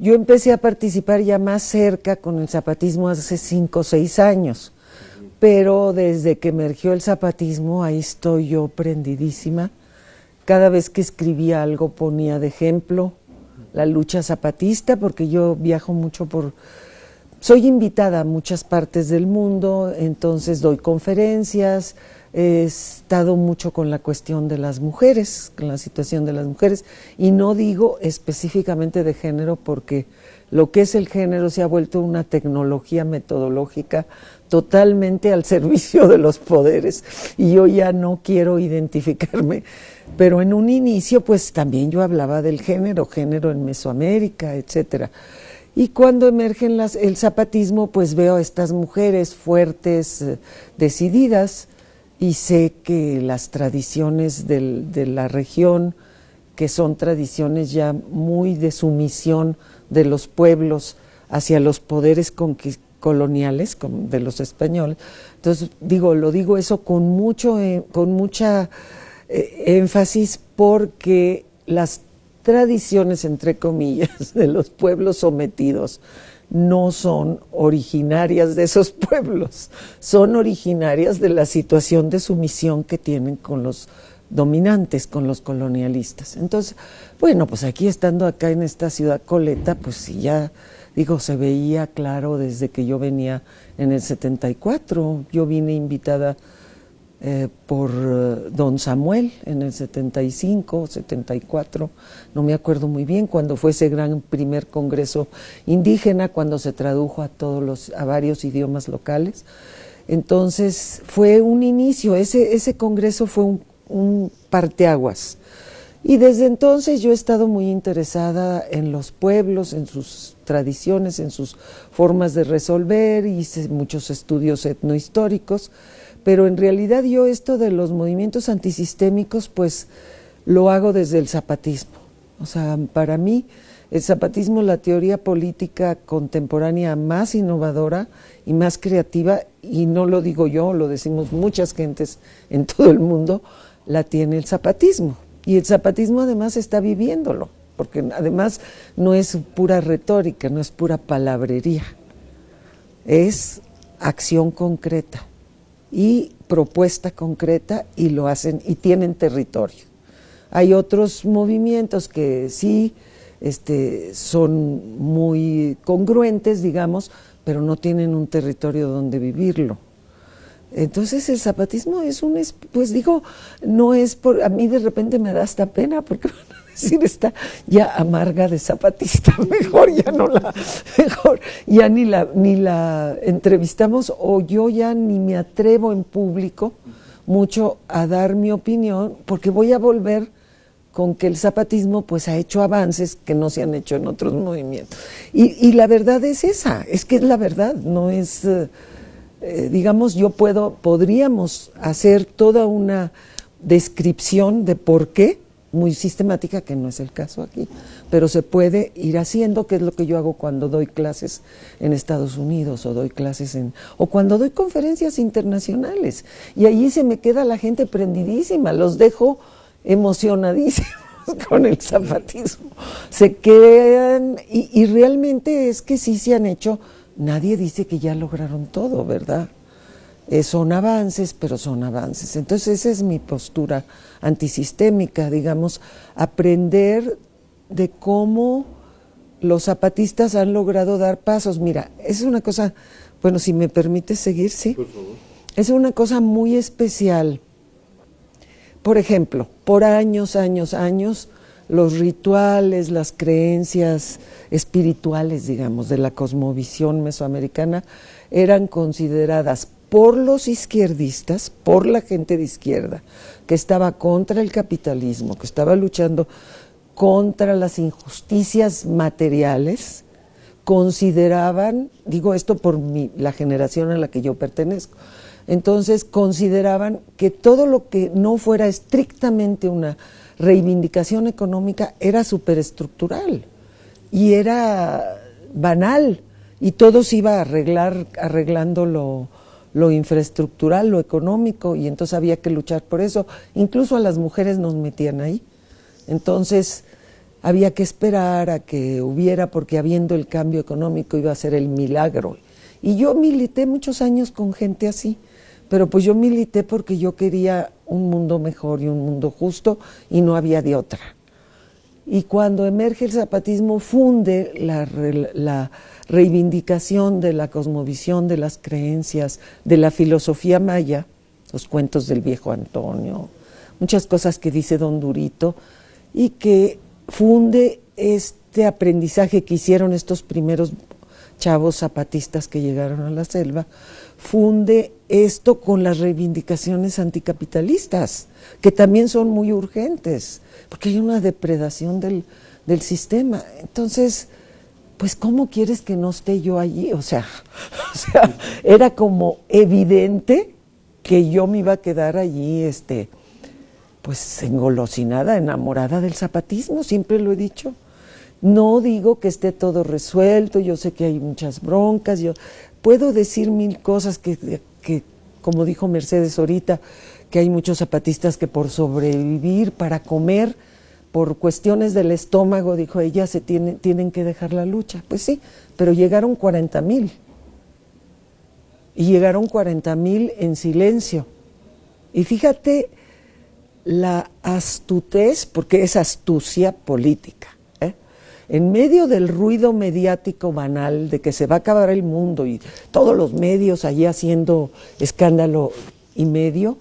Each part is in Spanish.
Yo empecé a participar ya más cerca con el zapatismo hace 5 o 6 años, pero desde que emergió el zapatismo, ahí estoy yo prendidísima. Cada vez que escribía algo ponía de ejemplo la lucha zapatista, porque yo viajo mucho soy invitada a muchas partes del mundo, entonces doy conferencias, he estado mucho con la cuestión de las mujeres, con la situación de las mujeres, y no digo específicamente de género porque lo que es el género se ha vuelto una tecnología metodológica totalmente al servicio de los poderes, y yo ya no quiero identificarme, pero en un inicio pues también yo hablaba del género en Mesoamérica, etcétera. Y cuando emerge el zapatismo, pues veo a estas mujeres fuertes, decididas, y sé que las tradiciones de la región, que son tradiciones ya muy de sumisión de los pueblos hacia los poderes coloniales de los españoles. Entonces, lo digo eso con mucha énfasis, porque las tradiciones, entre comillas, de los pueblos sometidos no son originarias de esos pueblos, son originarias de la situación de sumisión que tienen con los dominantes, con los colonialistas. Entonces, bueno, pues aquí estando acá en esta ciudad coleta, pues sí, ya se veía claro desde que yo venía en el 74, yo vine invitada por don Samuel en el 75, 74, no me acuerdo muy bien, cuando fue ese gran primer congreso indígena, cuando se tradujo a varios idiomas locales. Entonces fue un inicio, ese congreso fue un parteaguas. Y desde entonces yo he estado muy interesada en los pueblos, en sus tradiciones, en sus formas de resolver, hice muchos estudios etnohistóricos, pero en realidad yo esto de los movimientos antisistémicos pues lo hago desde el zapatismo. O sea, para mí el zapatismo, la teoría política contemporánea más innovadora y más creativa, y no lo digo yo, lo decimos muchas gentes en todo el mundo, la tiene el zapatismo. Y el zapatismo además está viviéndolo, porque además no es pura retórica, no es pura palabrería, es acción concreta y propuesta concreta, y lo hacen y tienen territorio. Hay otros movimientos que sí son muy congruentes, digamos, pero no tienen un territorio donde vivirlo. Entonces el zapatismo no es por, a mí de repente me da hasta pena porque van a decir, está ya amarga de zapatista, mejor ya ni la entrevistamos, o yo ya ni me atrevo en público mucho a dar mi opinión, porque voy a volver con que el zapatismo pues ha hecho avances que no se han hecho en otros movimientos. Y la verdad es esa, es que es la verdad, no es... podríamos hacer toda una descripción de por qué, muy sistemática, que no es el caso aquí, pero se puede ir haciendo, que es lo que yo hago cuando doy clases en Estados Unidos, o cuando doy conferencias internacionales, y allí se me queda la gente prendidísima, los dejo emocionadísimos con el zapatismo, se quedan, y realmente es que sí se han hecho. Nadie dice que ya lograron todo, ¿verdad? Son avances, pero son avances. Entonces esa es mi postura antisistémica, digamos, aprender de cómo los zapatistas han logrado dar pasos. Mira, es una cosa, bueno, si me permites seguir, sí. Por favor. Es una cosa muy especial. Por ejemplo, por años, los rituales, las creencias espirituales, digamos, de la cosmovisión mesoamericana eran consideradas por los izquierdistas, por la gente de izquierda, que estaba contra el capitalismo, que estaba luchando contra las injusticias materiales, consideraban, digo esto por la generación a la que yo pertenezco, entonces consideraban que todo lo que no fuera estrictamente una reivindicación económica era superestructural y era banal, y todo se iba a arreglando lo infraestructural, lo económico, y entonces había que luchar por eso. Incluso a las mujeres nos metían ahí. Entonces había que esperar a que hubiera, porque habiendo el cambio económico iba a ser el milagro. Y yo milité muchos años con gente así, pero pues yo milité porque yo quería un mundo mejor y un mundo justo y no había de otra. Y cuando emerge el zapatismo, funde la reivindicación de la cosmovisión, de las creencias, de la filosofía maya, los cuentos del viejo Antonio, muchas cosas que dice don Durito, y que funde este aprendizaje que hicieron estos primeros chavos zapatistas que llegaron a la selva, funde esto con las reivindicaciones anticapitalistas, que también son muy urgentes, porque hay una depredación del sistema. Entonces, pues, ¿cómo quieres que no esté yo allí? O sea, era como evidente que yo me iba a quedar allí, pues, engolosinada, enamorada del zapatismo, siempre lo he dicho. No digo que esté todo resuelto, yo sé que hay muchas broncas, yo puedo decir mil cosas que como dijo Mercedes ahorita, que hay muchos zapatistas que por sobrevivir, para comer, por cuestiones del estómago, dijo ella, tienen que dejar la lucha. Pues sí, pero llegaron 40,000. Y llegaron 40,000 en silencio. Y fíjate la astutez, porque es astucia política. En medio del ruido mediático banal de que se va a acabar el mundo y todos los medios allí haciendo escándalo y medio,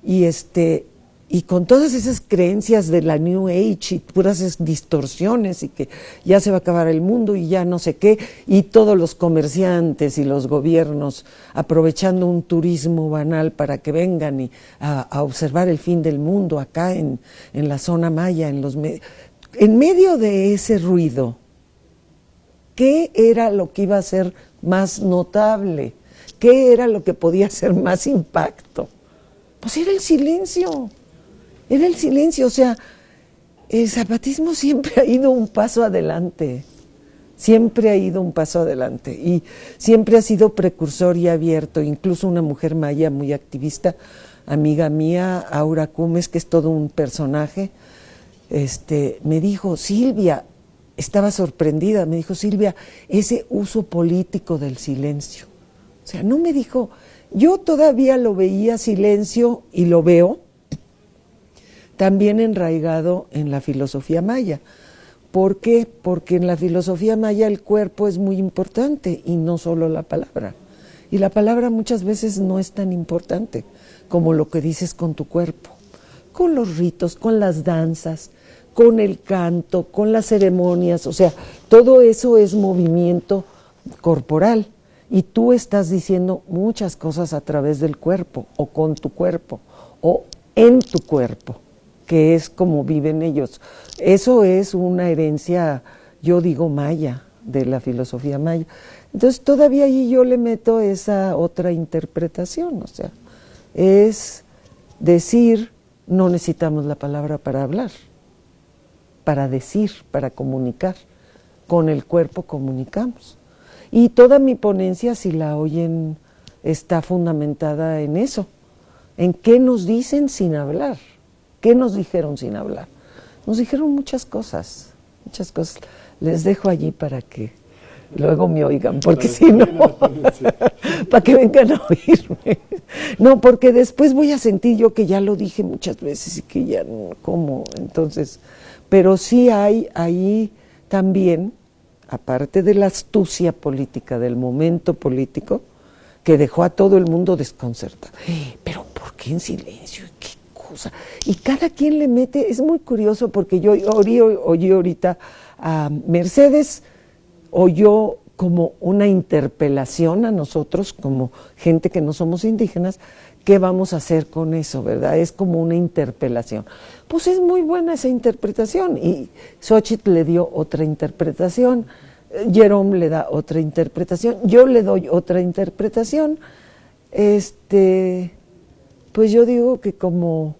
y con todas esas creencias de la New Age y puras distorsiones y que ya se va a acabar el mundo y ya no sé qué, y todos los comerciantes y los gobiernos aprovechando un turismo banal para que vengan a observar el fin del mundo acá en la zona maya, en medio de ese ruido, ¿qué era lo que iba a ser más notable? ¿Qué era lo que podía hacer más impacto? Pues era el silencio. Era el silencio. O sea, el zapatismo siempre ha ido un paso adelante. Siempre ha ido un paso adelante. Y siempre ha sido precursor y abierto. Incluso una mujer maya muy activista, amiga mía, Aura Cumes, que es todo un personaje, me dijo, Silvia, estaba sorprendida, me dijo, Silvia, ese uso político del silencio. O sea, no me dijo, yo todavía lo veía silencio y lo veo también enraigado en la filosofía maya. ¿Por qué? Porque en la filosofía maya el cuerpo es muy importante y no solo la palabra. Y la palabra muchas veces no es tan importante como lo que dices con tu cuerpo, con los ritos, con las danzas, con el canto, con las ceremonias, o sea, todo eso es movimiento corporal y tú estás diciendo muchas cosas a través del cuerpo o con tu cuerpo o en tu cuerpo, que es como viven ellos. Eso es una herencia, yo digo, maya, de la filosofía maya. Entonces todavía ahí yo le meto esa otra interpretación, o sea, es decir, no necesitamos la palabra para hablar, para decir, para comunicar. Con el cuerpo comunicamos. Y toda mi ponencia, si la oyen, está fundamentada en eso. En qué nos dicen sin hablar. ¿Qué nos dijeron sin hablar? Nos dijeron muchas cosas, muchas cosas. Les dejo allí para que luego me oigan, porque si no, para que vengan a oírme. No, porque después voy a sentir yo que ya lo dije muchas veces y que ya no, ¿cómo? Entonces, pero sí hay ahí también, aparte de la astucia política, del momento político, que dejó a todo el mundo desconcertado. Pero ¿por qué en silencio? ¿Qué cosa? Y cada quien le mete, es muy curioso porque yo oí ahorita a Mercedes, oyó como una interpelación a nosotros, como gente que no somos indígenas, ¿qué vamos a hacer con eso, verdad? Es como una interpelación. Pues es muy buena esa interpretación, y Xochitl le dio otra interpretación, Jerome le da otra interpretación, yo le doy otra interpretación. Pues yo digo que, como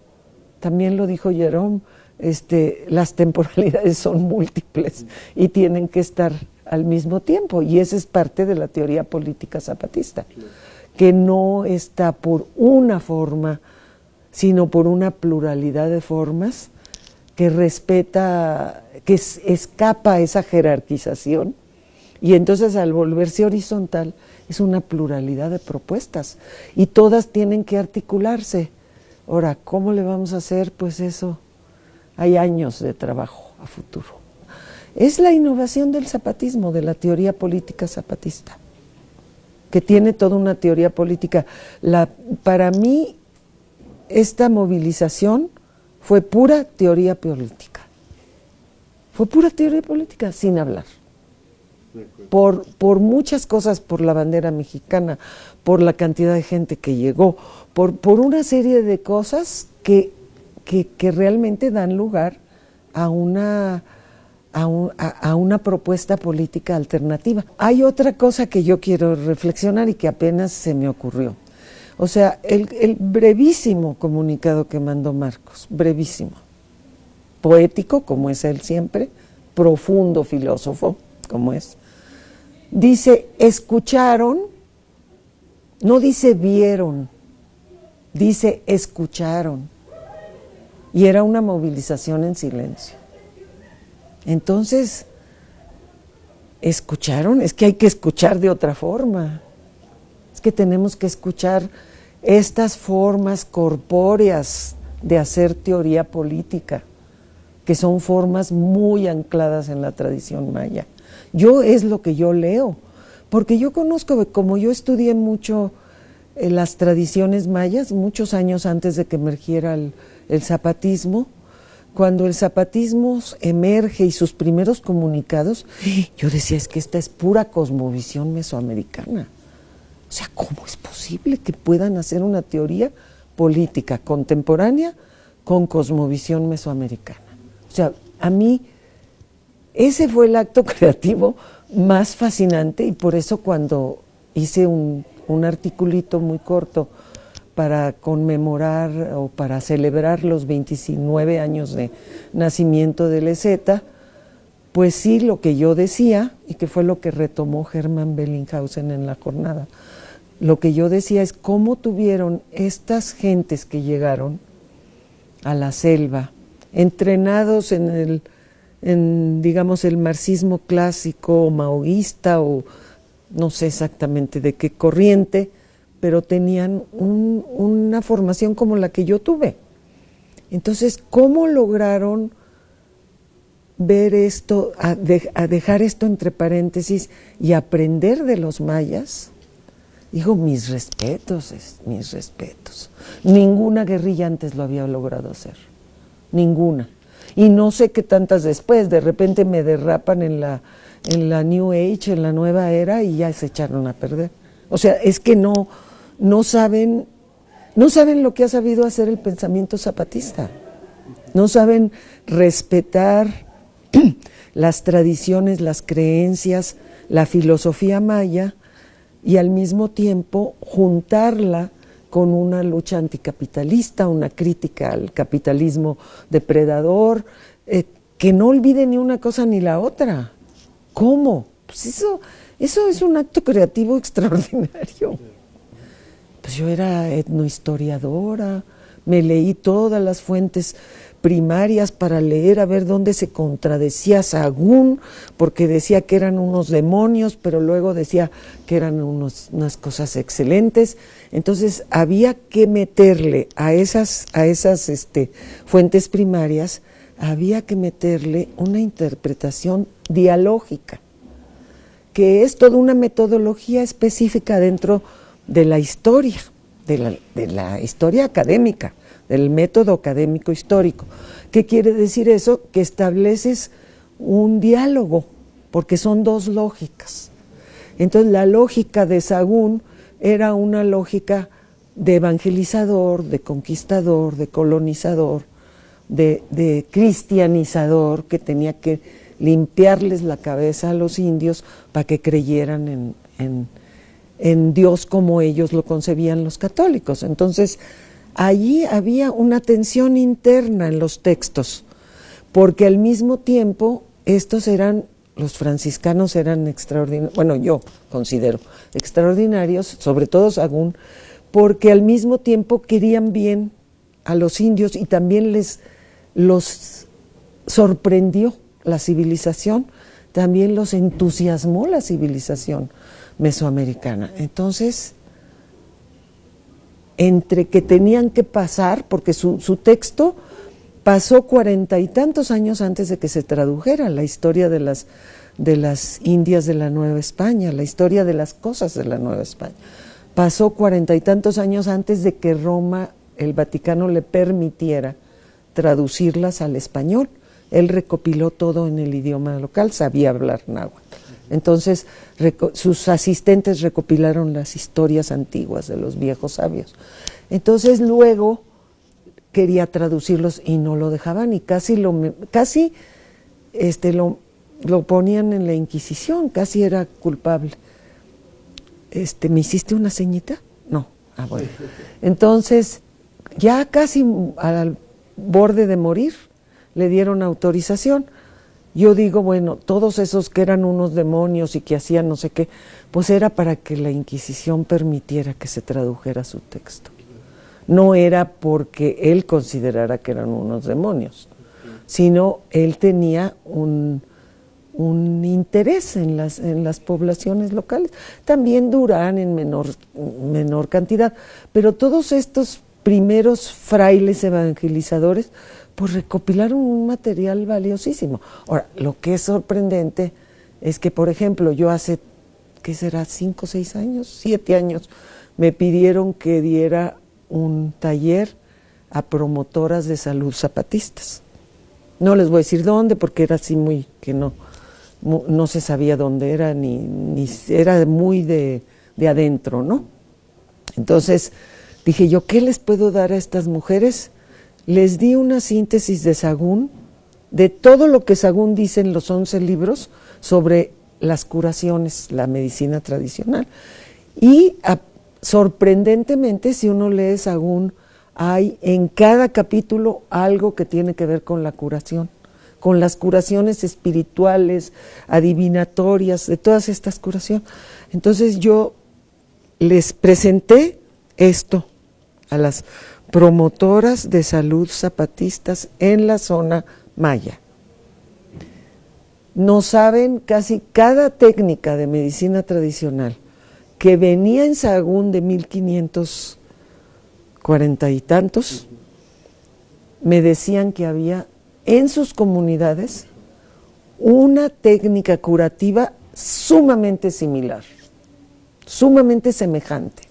también lo dijo Jerome, las temporalidades son múltiples y tienen que estar al mismo tiempo, y esa es parte de la teoría política zapatista, que no está por una forma, sino por una pluralidad de formas que respeta, escapa a esa jerarquización, y entonces al volverse horizontal es una pluralidad de propuestas y todas tienen que articularse. Ahora, ¿cómo le vamos a hacer? Pues eso, hay años de trabajo a futuro. Es la innovación del zapatismo, de la teoría política zapatista, que tiene toda una teoría política. Para mí, esta movilización fue pura teoría política. Fue pura teoría política, sin hablar. Por muchas cosas, por la bandera mexicana, por la cantidad de gente que llegó, por una serie de cosas que realmente dan lugar a una propuesta política alternativa. Hay otra cosa que yo quiero reflexionar y que apenas se me ocurrió. O sea, el brevísimo comunicado que mandó Marcos, brevísimo, poético, como es él siempre, profundo filósofo, como es, dice, escucharon, no dice vieron, dice escucharon, y era una movilización en silencio. Entonces, ¿escucharon? Es que hay que escuchar de otra forma, es que tenemos que escuchar estas formas corpóreas de hacer teoría política, que son formas muy ancladas en la tradición maya. Es lo que yo leo, porque yo conozco, como yo estudié mucho las tradiciones mayas, muchos años antes de que emergiera el zapatismo, cuando el zapatismo emerge y sus primeros comunicados, yo decía, es que esta es pura cosmovisión mesoamericana. O sea, ¿cómo es posible que puedan hacer una teoría política contemporánea con cosmovisión mesoamericana? O sea, a mí ese fue el acto creativo más fascinante, y por eso cuando hice un articulito muy corto para conmemorar o para celebrar los 29 años de nacimiento de Leseta, pues sí, lo que yo decía, y que fue lo que retomó Hermann Bellinghausen en la jornada, lo que yo decía es cómo tuvieron estas gentes que llegaron a la selva, entrenados en digamos, el marxismo clásico o maoísta, o no sé exactamente de qué corriente, pero tenían una formación como la que yo tuve. Entonces, ¿cómo lograron ver esto, a dejar esto entre paréntesis y aprender de los mayas? Digo, mis respetos. Ninguna guerrilla antes lo había logrado hacer, ninguna. Y no sé qué tantas después, de repente me derrapan en la New Age, en la nueva era, y ya se echaron a perder. O sea, es que no saben lo que ha sabido hacer el pensamiento zapatista. No saben respetar las tradiciones, las creencias, la filosofía maya, y al mismo tiempo juntarla con una lucha anticapitalista, una crítica al capitalismo depredador, que no olvide ni una cosa ni la otra. ¿Cómo? Pues eso es un acto creativo extraordinario. Pues yo era etnohistoriadora, me leí todas las fuentes primarias para leer a ver dónde se contradecía Sahagún, porque decía que eran unos demonios, pero luego decía que eran unas cosas excelentes. Entonces había que meterle a esas fuentes primarias, había que meterle una interpretación dialógica, que es toda una metodología específica dentro de la historia, de la historia académica, del método académico histórico. ¿Qué quiere decir eso? Que estableces un diálogo, porque son dos lógicas. Entonces la lógica de Sahagún era una lógica de evangelizador, de conquistador, de colonizador, de cristianizador, que tenía que limpiarles la cabeza a los indios para que creyeran en Dios como ellos lo concebían los católicos. Entonces, allí había una tensión interna en los textos, porque al mismo tiempo los franciscanos eran extraordinarios, bueno, yo considero extraordinarios, sobre todo Sahagún, porque al mismo tiempo querían bien a los indios y también los sorprendió la civilización, también los entusiasmó la civilización mesoamericana. Entonces, entre que tenían que pasar, porque su texto pasó 40 y tantos años antes de que se tradujera la historia de las Indias de la Nueva España, la historia de las cosas de la Nueva España. Pasó 40 y tantos años antes de que Roma, el Vaticano, le permitiera traducirlas al español. Él recopiló todo en el idioma local, sabía hablar náhuatl. Entonces, sus asistentes recopilaron las historias antiguas de los viejos sabios. Entonces, luego quería traducirlos y no lo dejaban, y casi lo ponían en la Inquisición, casi era culpable. ¿Me hiciste una ceñita? No. Ah, bueno. Entonces, ya casi al borde de morir, le dieron autorización. Yo digo, bueno, todos esos que eran unos demonios y que hacían no sé qué, pues era para que la Inquisición permitiera que se tradujera su texto. No era porque él considerara que eran unos demonios, sino él tenía un interés en las poblaciones locales. También Durán en menor cantidad, pero todos estos primeros frailes evangelizadores pues recopilaron un material valiosísimo. Ahora, lo que es sorprendente es que, por ejemplo, yo hace, ¿qué será? 5, 6 años, 7 años, me pidieron que diera un taller a promotoras de salud zapatistas. No les voy a decir dónde, porque era así muy, que no se sabía dónde era, ni era muy de adentro, ¿no? Entonces dije yo, ¿qué les puedo dar a estas mujeres? Les di una síntesis de Sagún, de todo lo que Sagún dice en los 11 libros sobre las curaciones, la medicina tradicional. Y sorprendentemente, si uno lee Sagún, hay en cada capítulo algo que tiene que ver con la curación, con las curaciones espirituales, adivinatorias, de todas estas curaciones. Entonces yo les presenté esto a las promotoras de salud zapatistas en la zona maya. No saben casi cada técnica de medicina tradicional que venía en Sagún de 1540 y tantos, me decían que había en sus comunidades una técnica curativa sumamente similar, sumamente semejante.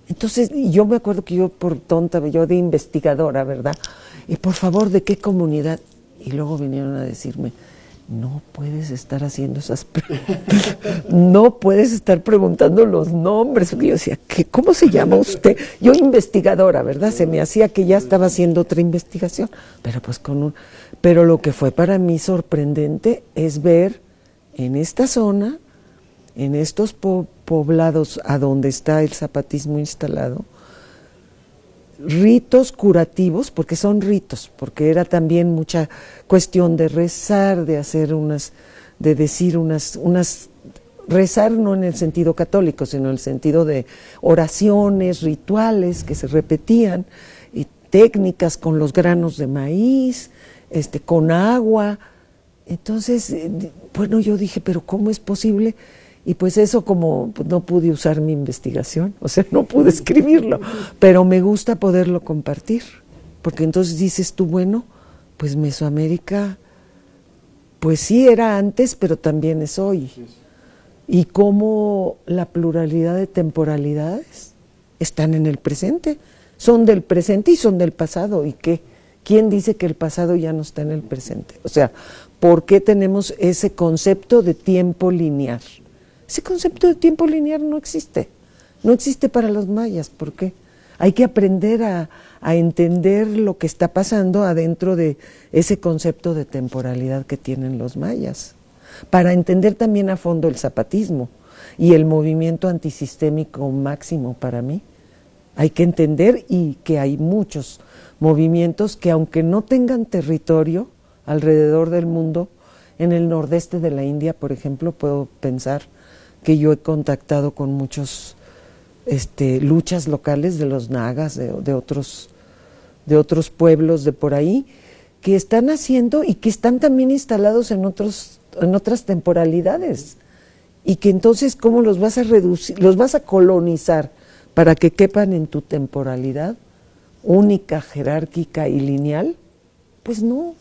Entonces, yo me acuerdo que yo por tonta, yo de investigadora, ¿verdad? Y por favor, ¿de qué comunidad? Y luego vinieron a decirme, no puedes estar haciendo esas preguntas, no puedes estar preguntando los nombres. Yo decía, ¿cómo se llama usted? Yo investigadora, ¿verdad? Se me hacía que ya estaba haciendo otra investigación, pero pues pero lo que fue para mí sorprendente es ver en esta zona, en estos poblados a donde está el zapatismo instalado, ritos curativos, porque son ritos, porque era también mucha cuestión de rezar, de hacer rezar no en el sentido católico, sino en el sentido de oraciones, rituales que se repetían, y técnicas con los granos de maíz, con agua. Entonces, bueno, yo dije, pero ¿cómo es posible? Y pues eso, como no pude usar mi investigación, o sea, no pude escribirlo, pero me gusta poderlo compartir, porque entonces dices tú, bueno, pues Mesoamérica, pues sí era antes, pero también es hoy. Y cómo la pluralidad de temporalidades están en el presente, son del presente y son del pasado. ¿Y qué? ¿Quién dice que el pasado ya no está en el presente? O sea, ¿por qué tenemos ese concepto de tiempo lineal? Ese concepto de tiempo lineal no existe para los mayas. ¿Por qué? Hay que aprender a entender lo que está pasando adentro de ese concepto de temporalidad que tienen los mayas, para entender también a fondo el zapatismo y el movimiento antisistémico máximo para mí. Hay que entender y que hay muchos movimientos que, aunque no tengan territorio alrededor del mundo, en el nordeste de la India, por ejemplo, puedo pensar que yo he contactado con muchos luchas locales de los nagas, de otros pueblos de por ahí, que están haciendo y que están también instalados en otras temporalidades, y que entonces ¿cómo los vas a reducir, los vas a colonizar para que quepan en tu temporalidad única, jerárquica y lineal? Pues no.